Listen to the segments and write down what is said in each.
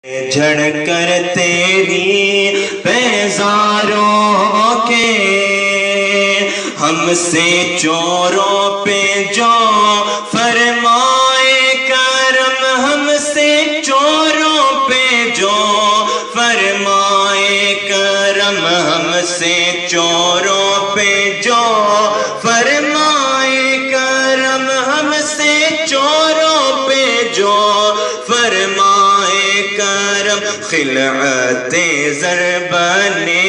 جھڑ کر تیری پیزاروں کے ہم سے چوروں پہ جو فرمائے کرم، ہم سے چوروں پہ جو فرمائے کرم، ہم سے چوروں پہ جو فرمائے کرم، ہم سے چوروں پہ جو فرمائے کرم، خلعت زر بنے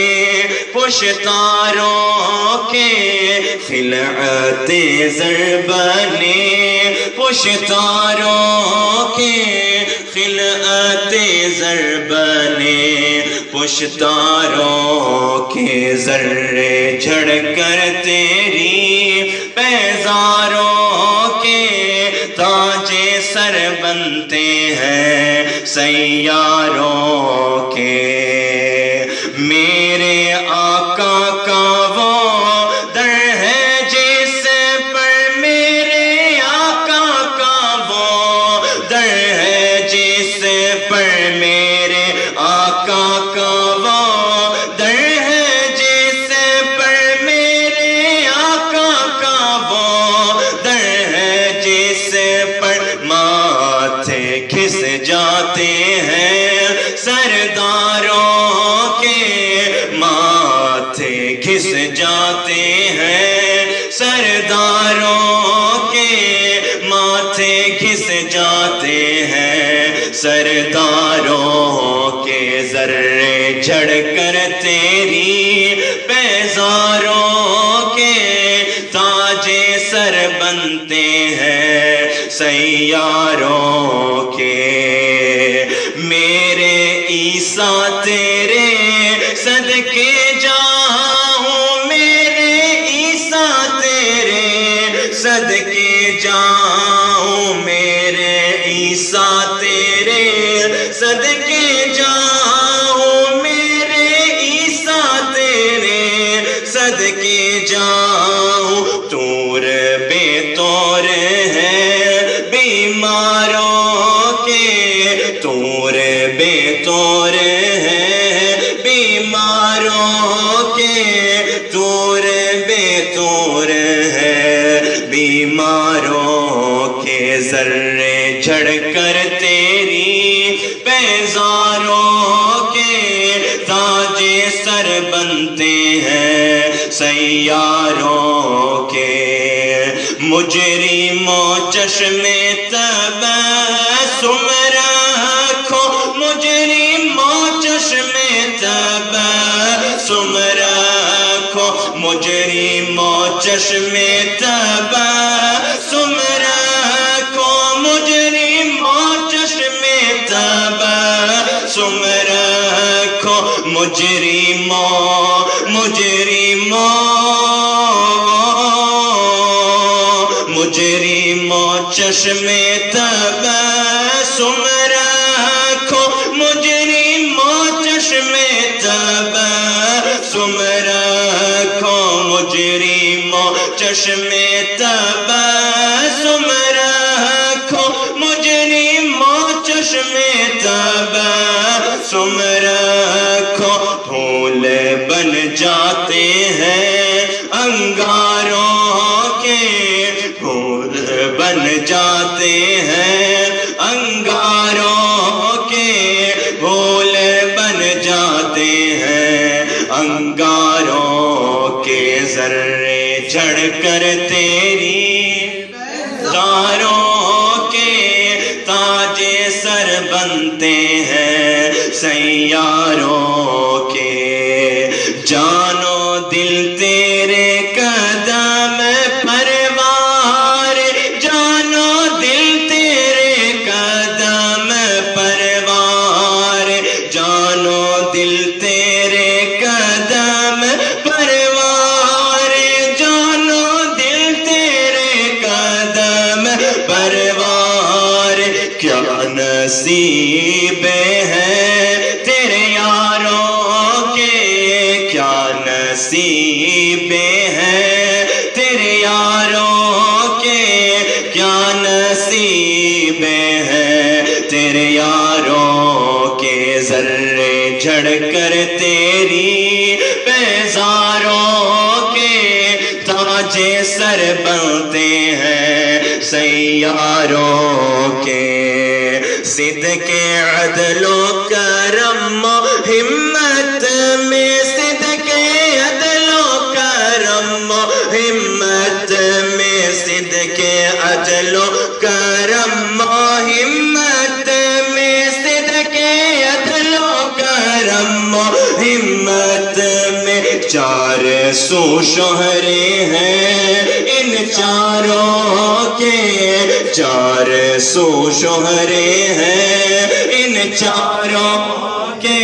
پشتاروں کے، خلعت زر بنے پشتاروں کے، خلعت زر بنے پشتاروں کے، ذرے جھڑ کر تیری پیزاروں کے تاج سر بنتے ہیں سیاروں کے۔ میرے آقا کا وہ در ہے جس پر، میرے آقا کا وہ در ہے جس پر، میرے آقا کا وہ در ہے جس پر، میرے آقا کا وہ در ہے جس پر ماتھے کھس جاتے ہیں سرداروں کے، ماتھے کھس جاتے ہیں سرداروں کے، ماتھے کھس جاتے ہیں سرداروں کے، ذرے جھڑ کر تیری پیزاروں کے تاج سر بنتے ہیں سیاروں کے۔ میرے عیسیٰ تیرے صدقے جاؤں، میرے عیسیٰ تیرے صدقے جاؤں، میرے عیسیٰ تیرے صدقے جاؤں، میرے عیسیٰ تیرے صدقے جاؤں، طور بے طور ہے بیماروں کے، طور بے طور ہے بیماروں کے، طور بے طور ہے بیماروں کے، ذرے جھڑ کر تیری پیزاروں کے تاج سر بنتے ہیں سیاروں کے۔ مجرموں چشم تبسم رکھو، مجرموں چشم تبسم رکھو، مجرموں چشم تبسم رکھو، مجرموں چشم تبسم رکھو، مجرموں مجرموں چشم تبسم رکھو، مجرموں چشم تبسم رکھو، مجرموں چشم تبسم رکھو، مجرموں چشم تبسم رکھو، پھول بن جاتے ہیں انگاروں کے، پھول بن جاتے ہیں انگاروں کے، پھول بن جاتے ہیں انگاروں کے، ذرے جھڑ کر تیری پیزاروں کے تاج سر بنتے ہیں سیاروں کے۔ جانو دل تیرے قدم پروار، جانو دل تیرے قدم پروار، جانو دل تیرے قدم پروار، جانو دل تیرے قدم پروار، کیا نصیب ہے تیرے یاروں ذرے جھڑ کر تیری بیزاروں کے تاج سر بنتے ہیں سیاروں کے صدق عدل و کرم ہمت میں صدق عدل و کرم ہمت میں صدق عدل و کرم ہمت میں صدق عدل و کرم ہمت میں چار سو شہرے ہیں ان چاروں کے چار سو شہرے ہیں ان چاروں کے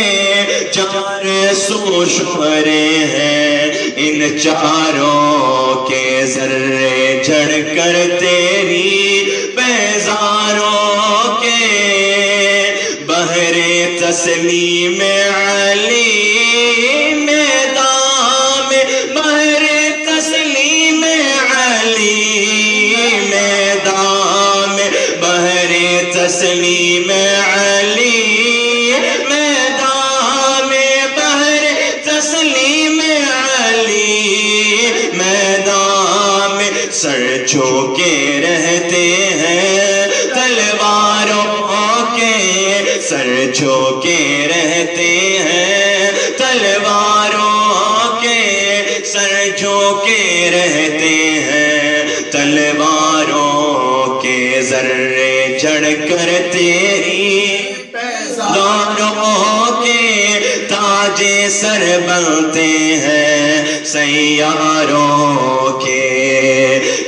چار سو شہرے ہیں ان چاروں کے ذرے جھڑ کر تیری بیزاروں کے بحر تسلیم علی میدان میں بحر تسلیم علی میدان میں بحر تسلیم علی میدان میں بحر تسلیم علی میدان میں سر جھکے رہتے ہیں تلواروں کے سر جھکے رہتے ہیں تلواروں کے سر جھکے رہتے ہیں تلواروں کے ذرے جھڑ کر تیری بیزاروں کے تاج سر بنتے ہیں سیاروں کے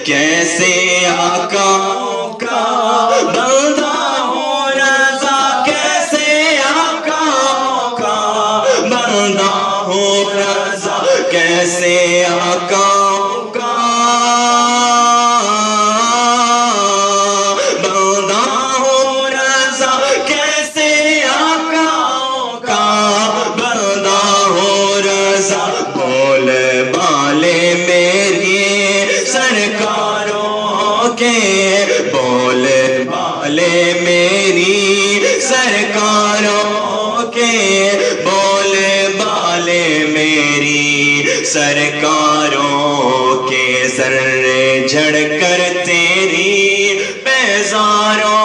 کیسے آقا کا بندہ ہوں رضا کیسے آقا کا بندہ ہوں رضا کیسے آقا کا بندہ ہوں رضا کیسے آقا کا بندہ ہوں رضا بول بالے میری سرکاروں کے بول بالے میری سرکاروں کے بول بالے میری سرکاروں کے ذرے جھڑ کر تیری بیزاروں